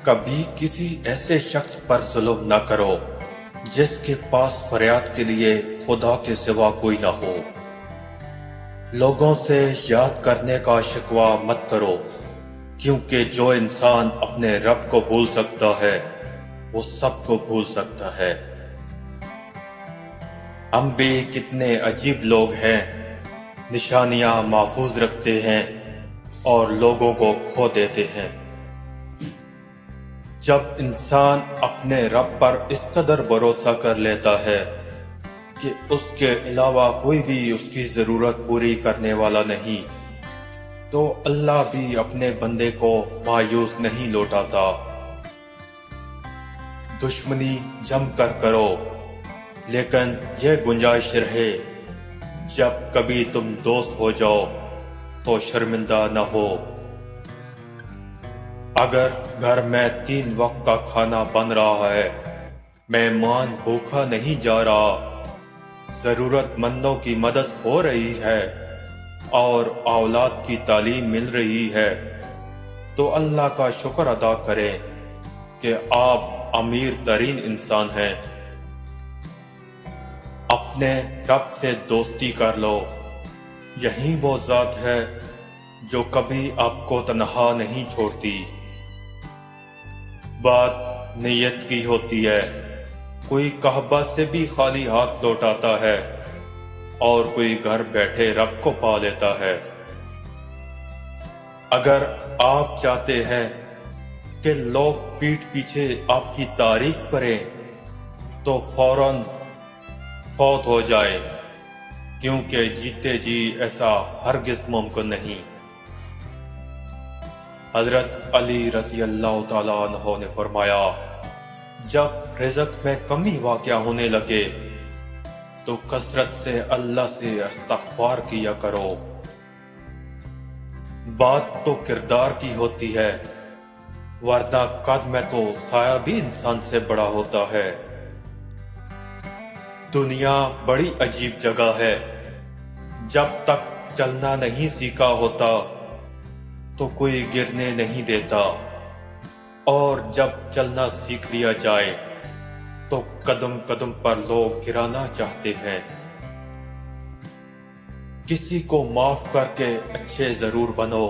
کبھی کسی ایسے شخص پر ظلم نہ کرو جس کے پاس فریاد کے لیے خدا کے سوا کوئی نہ ہو۔ لوگوں سے یاد کرنے کا شکوہ مت کرو، کیونکہ جو انسان اپنے رب کو بھول سکتا ہے وہ سب کو بھول سکتا ہے۔ ہم بھی کتنے عجیب لوگ ہیں، نشانیاں محفوظ رکھتے ہیں اور لوگوں کو کھو دیتے ہیں۔ جب انسان اپنے رب پر اس قدر بھروسہ کر لیتا ہے کہ اس کے علاوہ کوئی بھی اس کی ضرورت پوری کرنے والا نہیں، تو اللہ بھی اپنے بندے کو مایوس نہیں لوٹاتا۔ دشمنی جم کر کرو، لیکن یہ گنجائش رہے جب کبھی تم دوست ہو جاؤ تو شرمندہ نہ ہو۔ اگر گھر میں 3 وقت کا کھانا بن رہا ہے، مہمان بھوکا نہیں جا رہا، ضرورت مندوں کی مدد ہو رہی ہے اور اولاد کی تعلیم مل رہی ہے، تو اللہ کا شکر ادا کریں کہ آپ امیر ترین انسان ہیں۔ اپنے رب سے دوستی کر لو، یہی وہ ذات ہے جو کبھی آپ کو تنہا نہیں چھوڑتی۔ بات نیت کی ہوتی ہے، کوئی کعبہ سے بھی خالی ہاتھ لوٹاتا ہے اور کوئی گھر بیٹھے رب کو پا لیتا ہے۔ اگر آپ چاہتے ہیں کہ لوگ پیٹھ پیچھے آپ کی تعریف کریں تو فوراً فوت ہو جائے، کیونکہ جیتے جی ایسا ہرگز ممکن نہیں۔ حضرت علی رضی اللہ تعالیٰ عنہ نے فرمایا، جب رزق میں کمی واقع ہونے لگے تو کثرت سے اللہ سے استغفار کیا کرو۔ بات تو کردار کی ہوتی ہے، ورنہ قد میں تو سایہ بھی انسان سے بڑا ہوتا ہے۔ دنیا بڑی عجیب جگہ ہے، جب تک چلنا نہیں سیکھا ہوتا تو کوئی گرنے نہیں دیتا، اور جب چلنا سیکھ لیا جائے تو قدم قدم پر لوگ گرانا چاہتے ہیں۔ کسی کو معاف کر کے اچھے ضرور بنو،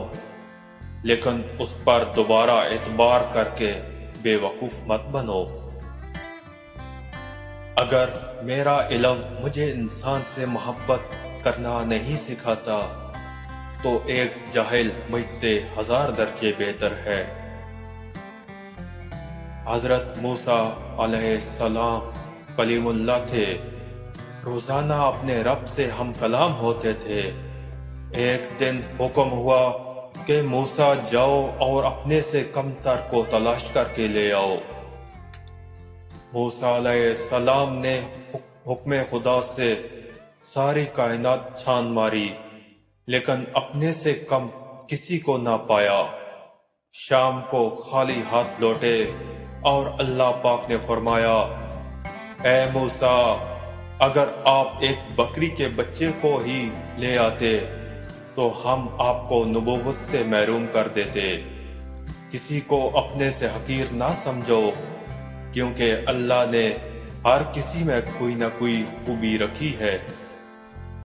لیکن اس پر دوبارہ اعتبار کر کے بے وقوف مت بنو۔ اگر میرا علم مجھے انسان سے محبت کرنا نہیں سکھاتا تو ایک جاہل مجھ سے 1000 درجے بہتر ہے۔ حضرت موسیٰ علیہ السلام کلیم اللہ تھے، روزانہ اپنے رب سے ہم کلام ہوتے تھے۔ ایک دن حکم ہوا کہ موسیٰ جاؤ اور اپنے سے کم تر کو تلاش کر کے لے آؤ۔ موسیٰ علیہ السلام نے حکم خدا سے ساری کائنات چھان ماری، لیکن اپنے سے کم کسی کو نہ پایا۔ شام کو خالی ہاتھ لوٹے اور اللہ پاک نے فرمایا، اے موسیٰ، اگر آپ ایک بکری کے بچے کو ہی لے آتے تو ہم آپ کو نبوت سے محروم کر دیتے۔ کسی کو اپنے سے حقیر نہ سمجھو، کیونکہ اللہ نے ہر کسی میں کوئی نہ کوئی خوبی رکھی ہے۔